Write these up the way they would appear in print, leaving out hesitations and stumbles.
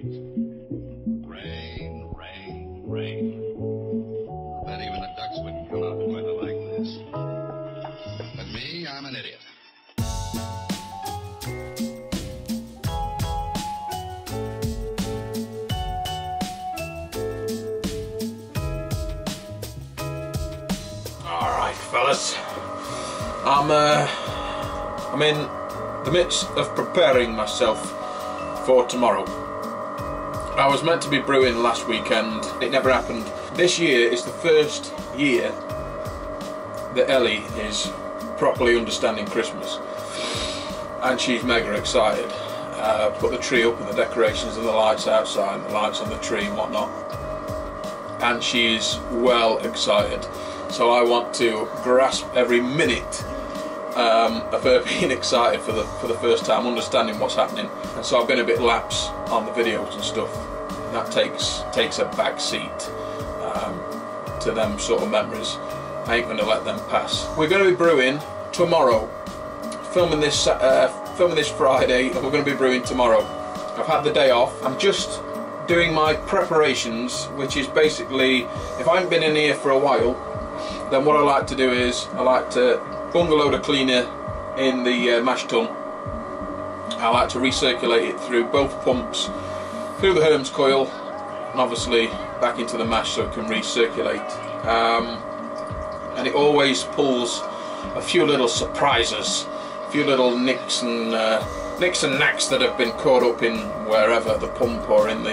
Rain, rain, rain. I bet even the ducks wouldn't come out in weather like this. But me, I'm an idiot. Alright, fellas. I'm in the midst of preparing myself for tomorrow. I was meant to be brewing last weekend. It never happened. This year is the first year that Ellie is properly understanding Christmas, and she's mega excited. Put the tree up and the decorations and the lights outside, and the lights on the tree and whatnot, and she's well excited. So I want to grasp every minute of her being excited for the first time, understanding what's happening. And so I've been a bit lax on the videos and stuff. And that takes a back seat to them sort of memories. I ain't going to let them pass. We're going to be brewing tomorrow. Filming this Friday, and we're going to be brewing tomorrow. I've had the day off. I'm just doing my preparations, which is basically, if I haven't been in here for a while, then what I like to do is I like to bungalow the cleaner in the mash tun. I like to recirculate it through both pumps, through the Hermes coil, and obviously back into the mash so it can recirculate. And it always pulls a few little surprises, a few little nicks and knacks that have been caught up in wherever, the pump or in the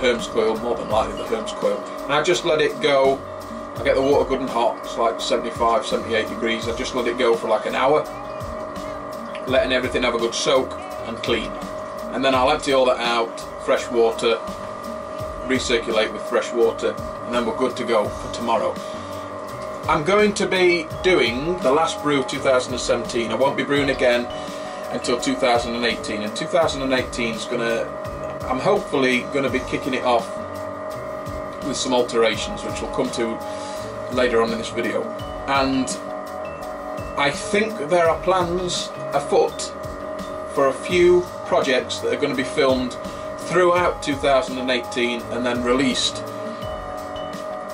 Hermes coil, more than likely the Hermes coil. And I just let it go. I get the water good and hot, it's like 75, 78 degrees. I just let it go for like an hour, letting everything have a good soak and clean. And then I'll empty all that out, fresh water, recirculate with fresh water, and then we're good to go for tomorrow. I'm going to be doing the last brew of 2017. I won't be brewing again until 2018, and 2018 is I'm hopefully gonna be kicking it off with some alterations, which we'll come to later on in this video. And I think there are plans afoot for a few projects that are going to be filmed throughout 2018 and then released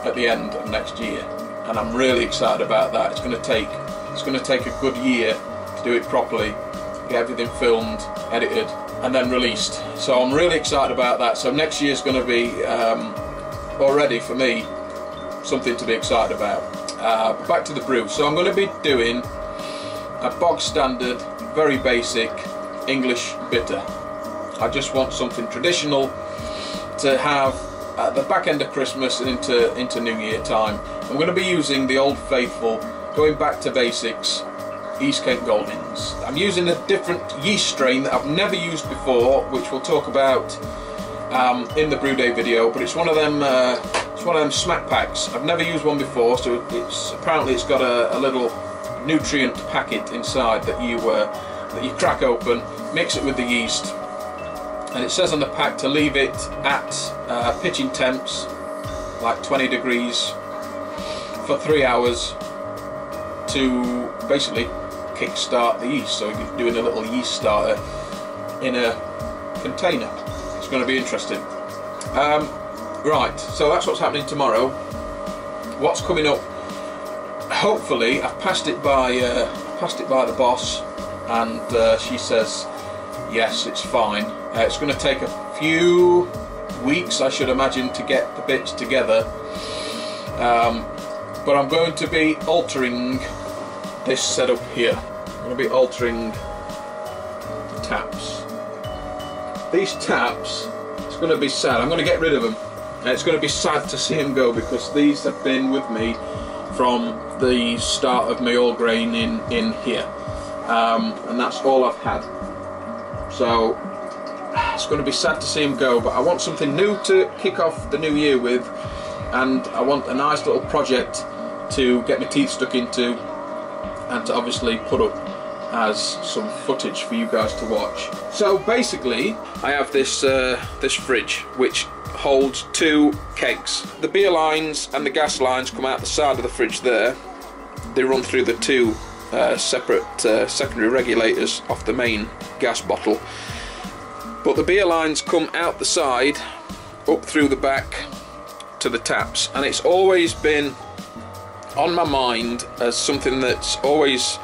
at the end of next year, and I'm really excited about that. It's going to take a good year to do it properly, get everything filmed, edited, and then released. So I'm really excited about that. So next year's going to be already for me something to be excited about. Back to the brew. So I'm going to be doing a bog standard, very basic English bitter. I just want something traditional to have at the back end of Christmas and into New Year time. I'm going to be using the old faithful, going back to basics, East Kent Goldings. I'm using a different yeast strain that I've never used before, which we'll talk about in the brew day video, but it's one of them smack packs. I've never used one before, so apparently it's got a little nutrient packet inside that you crack open, mix it with the yeast, and it says on the pack to leave it at pitching temps, like 20 degrees, for 3 hours to basically kick start the yeast. So you're doing a little yeast starter in a container. It's going to be interesting. Right, so that's what's happening tomorrow. What's coming up? Hopefully, I've passed it by the boss, and she says yes, it's fine. It's going to take a few weeks, I should imagine, to get the bits together. But I'm going to be altering this setup here. I'm going to be altering the taps. These taps, it's going to be sad. I'm going to get rid of them. And it's going to be sad to see them go, because these have been with me from the start of my all grain in here. And that's all I've had. So it's going to be sad to see them go, but I want something new to kick off the new year with, and I want a nice little project to get my teeth stuck into and to obviously put up as some footage for you guys to watch. So basically, I have this fridge which holds 2 kegs. The beer lines and the gas lines come out the side of the fridge there. They run through the 2 separate secondary regulators off the main gas bottle. But the beer lines come out the side, up through the back to the taps, and it's always been on my mind as something that's always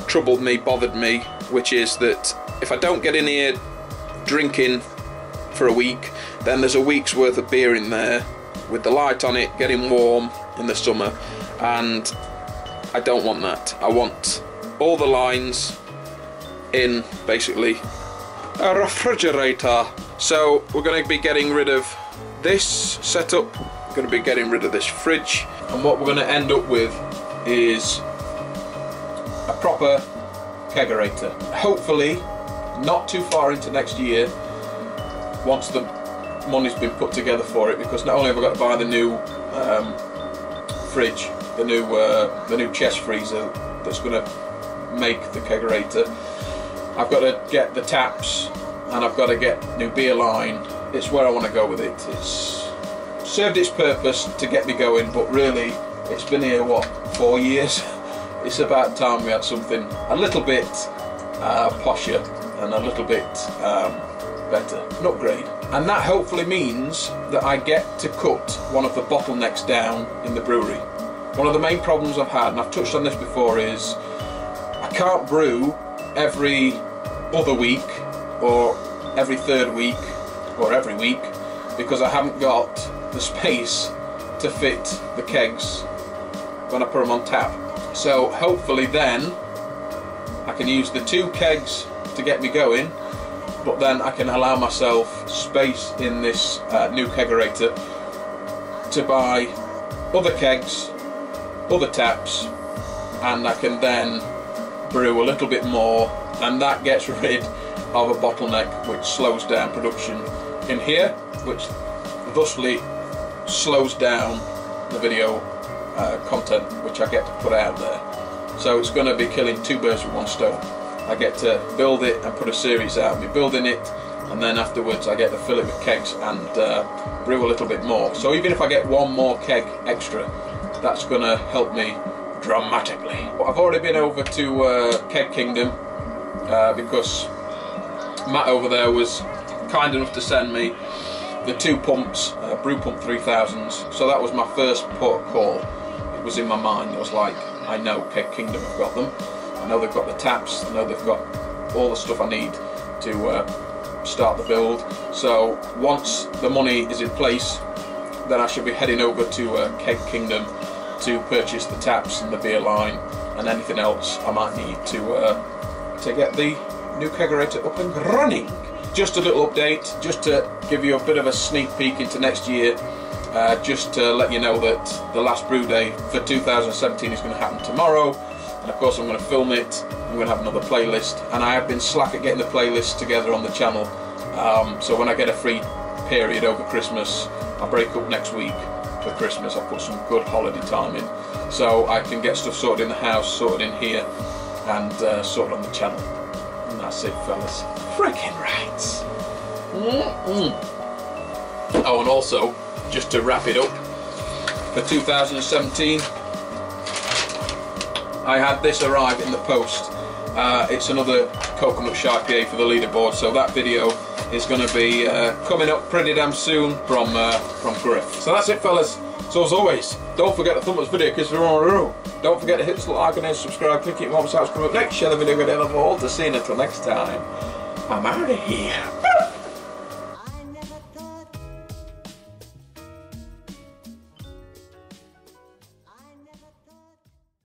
troubled me, bothered me, which is that if I don't get in here drinking for a week, then there's a week's worth of beer in there with the light on it, getting warm in the summer, and I don't want that. I want all the lines in basically a refrigerator. So we're going to be getting rid of this setup, we're going to be getting rid of this fridge, and what we're going to end up with is a proper kegerator. Hopefully not too far into next year, once the money's been put together for it, because not only have I got to buy the new fridge, the new chest freezer that's going to make the kegerator, I've got to get the taps, and I've got to get new beer line. It's where I want to go with it. It's served its purpose to get me going, but really it's been here, what, 4 years? It's about time we had something a little bit posher and a little bit better, an upgrade. And that hopefully means that I get to cut one of the bottlenecks down in the brewery. One of the main problems I've had, and I've touched on this before, is I can't brew every other week or every third week or every week because I haven't got the space to fit the kegs when I put them on tap. So hopefully then I can use the 2 kegs to get me going, but then I can allow myself space in this new kegerator to buy other kegs, other taps, and I can then brew a little bit more, and that gets rid of a bottleneck which slows down production in here, which thusly slows down the video content which I get to put out there. So it's going to be killing 2 birds with 1 stone. I get to build it and put a series out of me building it, and then afterwards I get to fill it with kegs and brew a little bit more. So even if I get 1 more keg extra, that's going to help me dramatically. I've already been over to Keg Kingdom because Matt over there was kind enough to send me the 2 pumps, Brew Pump 3000s. So that was my first port of call. It was in my mind. I was like, I know Keg Kingdom have got them. I know they've got the taps. I know they've got all the stuff I need to start the build. So once the money is in place, then I should be heading over to Keg Kingdom to purchase the taps and the beer line and anything else I might need to get the new kegerator up and running. Just a little update, just to give you a bit of a sneak peek into next year, just to let you know that the last brew day for 2017 is going to happen tomorrow, and of course I'm going to film it. I'm going to have another playlist, and I have been slack at getting the playlist together on the channel, so when I get a free period over Christmas, I break up next week for Christmas. I'll put some good holiday time in so I can get stuff sorted in the house, sorted in here, and sorted on the channel. And that's it, fellas. Freaking right. Oh, and also, just to wrap it up, for 2017 I had this arrive in the post. It's another coconut IPA for the leaderboard, so that video is going to be coming up pretty damn soon from Griff. So that's it, fellas. So as always, don't forget to thumb up this video because we're on a roll. Don't forget to hit the like and then subscribe, click it, what coming up next, share the video, get in the all to see you until next time. I'm out of here.